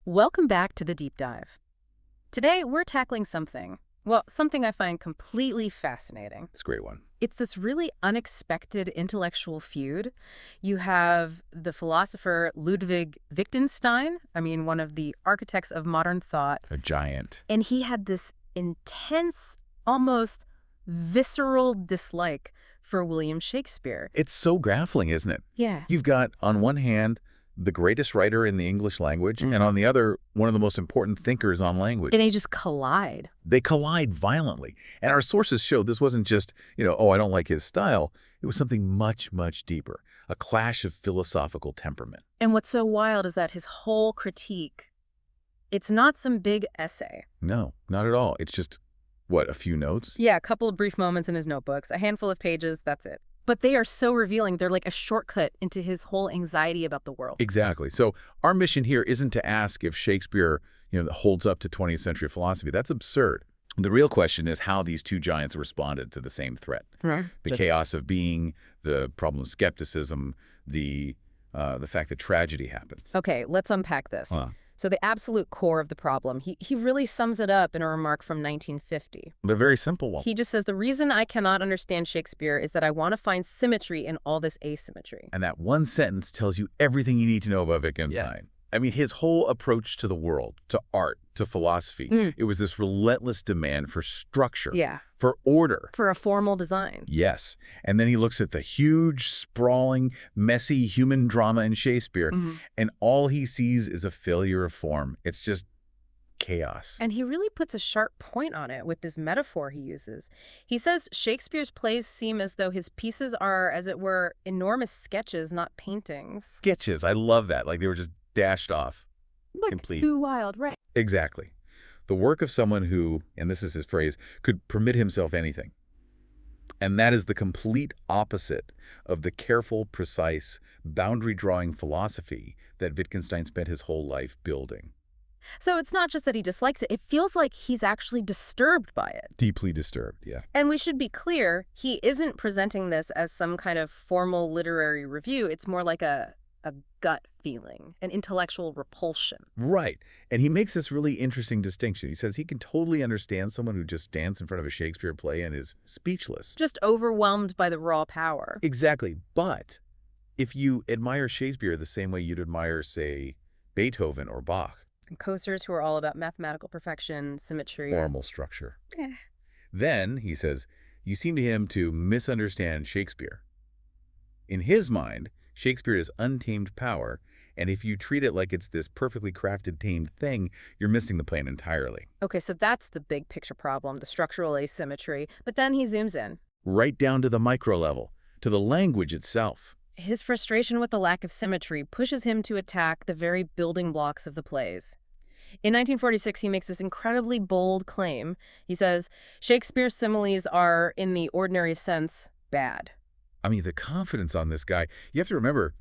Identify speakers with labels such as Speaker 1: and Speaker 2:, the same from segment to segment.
Speaker 1: Welcome back to the deep dive. Today, we're tackling something I find completely fascinating.
Speaker 2: It's a great one.
Speaker 1: It's this really unexpected intellectual feud. You have the philosopher Ludwig Wittgenstein, one of the architects of modern thought,
Speaker 2: A giant.
Speaker 1: and he had this intense, almost visceral dislike for William Shakespeare.
Speaker 2: It's so grappling, isn't it?
Speaker 1: Yeah.
Speaker 2: You've got, on one hand, the greatest writer in the English language, and on the other, one of the most important thinkers on language.
Speaker 1: And they just collide.
Speaker 2: They collide violently. And our sources show this wasn't just, oh, I don't like his style. It was something much, much deeper, a clash of philosophical temperament.
Speaker 1: And what's so wild is that his whole critique, it's not some big essay.
Speaker 2: No, not at all. It's just, a few notes?
Speaker 1: Yeah, a couple of brief moments in his notebooks, a handful of pages, that's it. But they are so revealing. They're like a shortcut into his whole anxiety about the world.
Speaker 2: Exactly. So our mission here isn't to ask if Shakespeare, holds up to 20th century philosophy. That's absurd. The real question is how these two giants responded to the same threat.
Speaker 1: Right.
Speaker 2: The chaos of being, the problem of skepticism, the fact that tragedy happens.
Speaker 1: Okay, let's unpack this. So the absolute core of the problem, he really sums it up in a remark from 1950.
Speaker 2: The very simple one.
Speaker 1: He just says, the reason I cannot understand Shakespeare is that I want to find symmetry in all this asymmetry.
Speaker 2: And that one sentence tells you everything you need to know about Wittgenstein. His whole approach to the world, to art, to philosophy, it was this relentless demand for structure, for order.
Speaker 1: For a formal design.
Speaker 2: Yes. And then he looks at the huge, sprawling, messy human drama in Shakespeare, and all he sees is a failure of form. It's just chaos.
Speaker 1: And he really puts a sharp point on it with this metaphor he uses. He says Shakespeare's plays seem as though his pieces are, as it were, enormous sketches, not paintings.
Speaker 2: Sketches. I love that. Like they were just dashed off.
Speaker 1: Look,
Speaker 2: complete.
Speaker 1: Too wild, right?
Speaker 2: Exactly. The work of someone who, and this is his phrase, could permit himself anything. And that is the complete opposite of the careful, precise, boundary-drawing philosophy that Wittgenstein spent his whole life building.
Speaker 1: So it's not just that he dislikes it. It feels like he's actually disturbed by it.
Speaker 2: Deeply disturbed, yeah.
Speaker 1: And we should be clear, he isn't presenting this as some kind of formal literary review. It's more like a gut feeling, an intellectual repulsion.
Speaker 2: Right. And he makes this really interesting distinction. He says he can totally understand someone who just stands in front of a Shakespeare play and is speechless.
Speaker 1: Just overwhelmed by the raw power.
Speaker 2: Exactly. But if you admire Shakespeare the same way you'd admire, say, Beethoven or Bach.
Speaker 1: Composers who are all about mathematical perfection, symmetry.
Speaker 2: Formal structure. Then, he says, you seem to him to misunderstand Shakespeare. In his mind, Shakespeare is untamed power, and if you treat it like it's this perfectly crafted, tamed thing, you're missing the point entirely.
Speaker 1: Okay, so that's the big picture problem, the structural asymmetry. But then he zooms in.
Speaker 2: Right down to the micro level, to the language itself.
Speaker 1: His frustration with the lack of symmetry pushes him to attack the very building blocks of the plays. In 1946, he makes this incredibly bold claim. He says, Shakespeare's similes are, in the ordinary sense, bad.
Speaker 2: The confidence on this guy. You have to remember,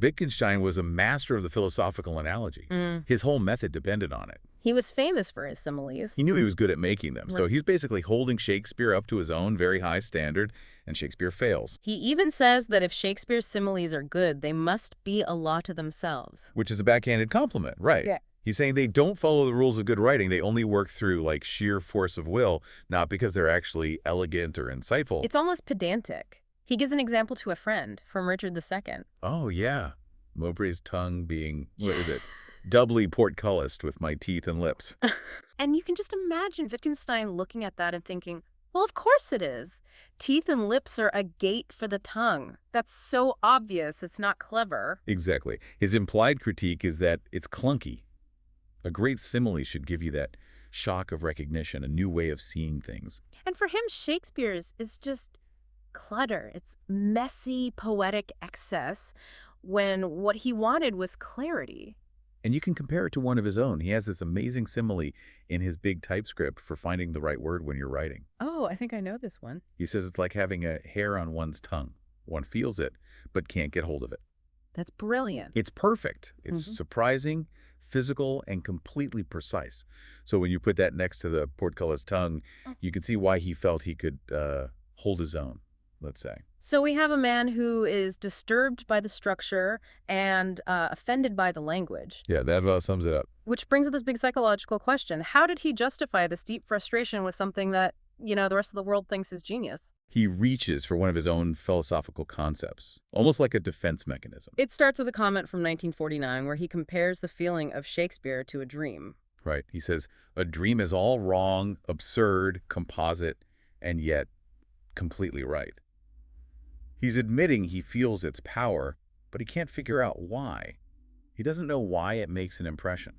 Speaker 2: Wittgenstein was a master of the philosophical analogy. His whole method depended on it.
Speaker 1: He was famous for his similes.
Speaker 2: He knew he was good at making them.
Speaker 1: Right.
Speaker 2: So he's basically holding Shakespeare up to his own very high standard, and Shakespeare fails.
Speaker 1: He even says that if Shakespeare's similes are good, they must be a law to themselves.
Speaker 2: Which is a backhanded compliment, right?
Speaker 1: Yeah.
Speaker 2: He's saying they don't follow the rules of good writing. They only work through, sheer force of will, not because they're actually elegant or insightful.
Speaker 1: It's almost pedantic. He gives an example to a friend from Richard II.
Speaker 2: Oh, yeah. Mowbray's tongue being, doubly portcullised with my teeth and lips.
Speaker 1: And you can just imagine Wittgenstein looking at that and thinking, well, of course it is. Teeth and lips are a gate for the tongue. That's so obvious. It's not clever.
Speaker 2: Exactly. His implied critique is that it's clunky. A great simile should give you that shock of recognition, a new way of seeing things.
Speaker 1: And for him, Shakespeare's is just clutter. It's messy, poetic excess when what he wanted was clarity.
Speaker 2: And you can compare it to one of his own. He has this amazing simile in his big typescript for finding the right word when you're writing.
Speaker 1: Oh, I think I know this one.
Speaker 2: He says it's like having a hair on one's tongue. One feels it, but can't get hold of it.
Speaker 1: That's brilliant.
Speaker 2: It's perfect. It's surprising, physical, and completely precise. So when you put that next to the portcullis tongue, you can see why he felt he could hold his own. let's say.
Speaker 1: So we have a man who is disturbed by the structure and offended by the language,
Speaker 2: Yeah, that about sums it up.
Speaker 1: which brings up this big psychological question. How did he justify this deep frustration with something that, the rest of the world thinks is genius?
Speaker 2: He reaches for one of his own philosophical concepts, almost like a defense mechanism.
Speaker 1: It starts with a comment from 1949 where he compares the feeling of Shakespeare to a dream.
Speaker 2: Right. He says, a dream is all wrong, absurd, composite, and yet completely right. He's admitting he feels its power, but he can't figure out why. He doesn't know why it makes an impression.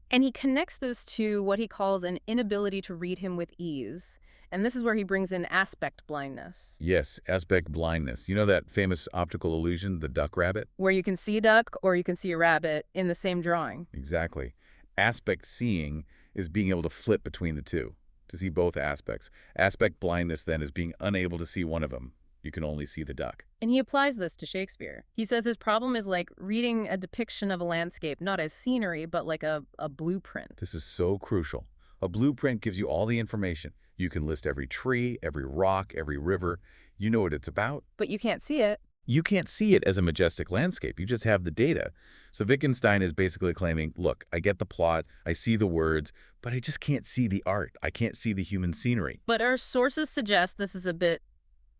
Speaker 1: And he connects this to what he calls an inability to read him with ease. And this is where he brings in aspect blindness,
Speaker 2: Yes, aspect blindness. You know that famous optical illusion, the duck rabbit?
Speaker 1: where you can see a duck or you can see a rabbit in the same drawing.
Speaker 2: Exactly. Aspect seeing is being able to flip between the two, to see both aspects. Aspect blindness, then, is being unable to see one of them. You can only see the duck.
Speaker 1: And he applies this to Shakespeare. He says his problem is like reading a depiction of a landscape, not as scenery, but like a blueprint.
Speaker 2: This is so crucial. A blueprint gives you all the information. You can list every tree, every rock, every river. You know what it's about.
Speaker 1: But you can't see it.
Speaker 2: You can't see it as a majestic landscape. You just have the data. So Wittgenstein is basically claiming, look, I get the plot, I see the words, but I just can't see the art. I can't see the human scenery.
Speaker 1: But our sources suggest this is a bit,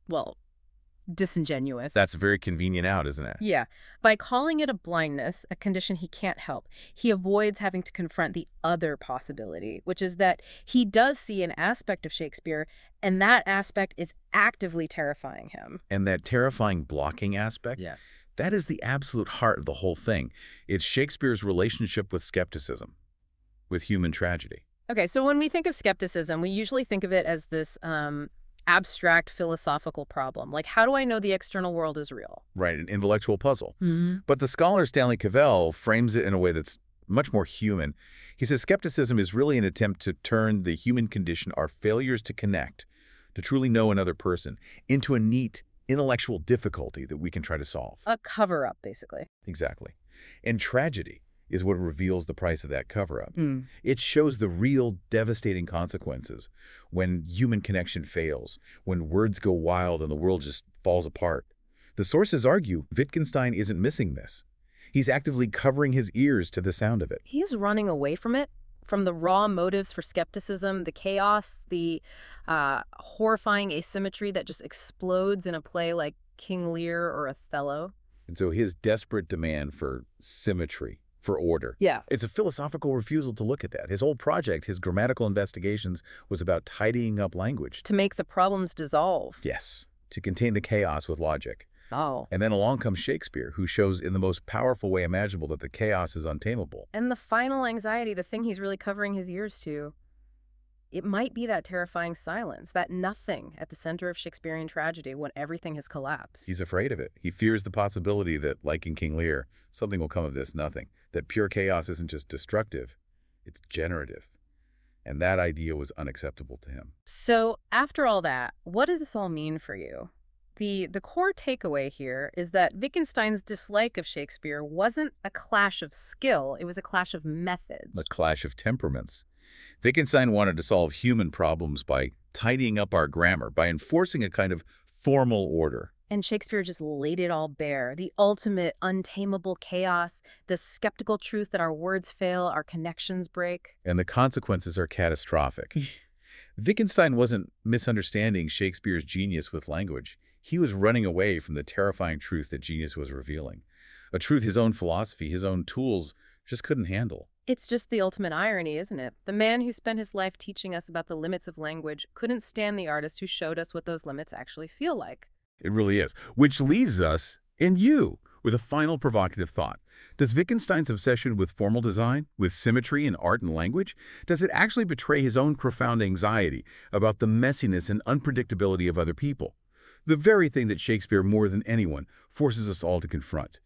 Speaker 1: well, disingenuous.
Speaker 2: That's very convenient out, isn't it?
Speaker 1: Yeah. By calling it a blindness, a condition he can't help, he avoids having to confront the other possibility, which is that he does see an aspect of Shakespeare, and that aspect is actively terrifying him.
Speaker 2: And that terrifying blocking aspect, that is the absolute heart of the whole thing. It's Shakespeare's relationship with skepticism, with human tragedy.
Speaker 1: Okay, so when we think of skepticism, we usually think of it as this abstract philosophical problem. Like, how do I know the external world is real?
Speaker 2: Right, an intellectual puzzle.
Speaker 1: Mm-hmm.
Speaker 2: But the scholar Stanley Cavell frames it in a way that's much more human. He says skepticism is really an attempt to turn the human condition, our failures to connect, to truly know another person, into a neat intellectual difficulty that we can try to solve.
Speaker 1: A cover-up, basically.
Speaker 2: Exactly. And tragedy is what reveals the price of that cover-up.
Speaker 1: Mm.
Speaker 2: It shows the real devastating consequences when human connection fails, when words go wild and the world just falls apart. The sources argue Wittgenstein isn't missing this. He's actively covering his ears to the sound of it.
Speaker 1: He's running away from it, from the raw motives for skepticism, the chaos, the horrifying asymmetry that just explodes in a play like King Lear or Othello.
Speaker 2: And so his desperate demand for symmetry, for order.
Speaker 1: Yeah.
Speaker 2: It's a philosophical refusal to look at that. His whole project, his grammatical investigations, was about tidying up language.
Speaker 1: To make the problems dissolve.
Speaker 2: Yes, to contain the chaos with logic.
Speaker 1: Oh.
Speaker 2: And then along comes Shakespeare, who shows in the most powerful way imaginable that the chaos is untamable.
Speaker 1: And the final anxiety, the thing he's really covering his ears to, it might be that terrifying silence, that nothing at the center of Shakespearean tragedy when everything has collapsed.
Speaker 2: He's afraid of it. He fears the possibility that, like in King Lear, something will come of this nothing. That pure chaos isn't just destructive, it's generative. And that idea was unacceptable to him.
Speaker 1: So after all that, what does this all mean for you? The core takeaway here is that Wittgenstein's dislike of Shakespeare wasn't a clash of skill, it was a clash of methods.
Speaker 2: A clash of temperaments. Wittgenstein wanted to solve human problems by tidying up our grammar, by enforcing a kind of formal order.
Speaker 1: And Shakespeare just laid it all bare, the ultimate untamable chaos, the skeptical truth that our words fail, our connections break.
Speaker 2: And the consequences are catastrophic. Wittgenstein wasn't misunderstanding Shakespeare's genius with language. He was running away from the terrifying truth that genius was revealing, a truth his own philosophy, his own tools just couldn't handle.
Speaker 1: It's just the ultimate irony, isn't it? The man who spent his life teaching us about the limits of language couldn't stand the artist who showed us what those limits actually feel like.
Speaker 2: It really is. Which leaves us, and you, with a final provocative thought. Does Wittgenstein's obsession with formal design, with symmetry in art and language, does it actually betray his own profound anxiety about the messiness and unpredictability of other people? The very thing that Shakespeare, more than anyone, forces us all to confront.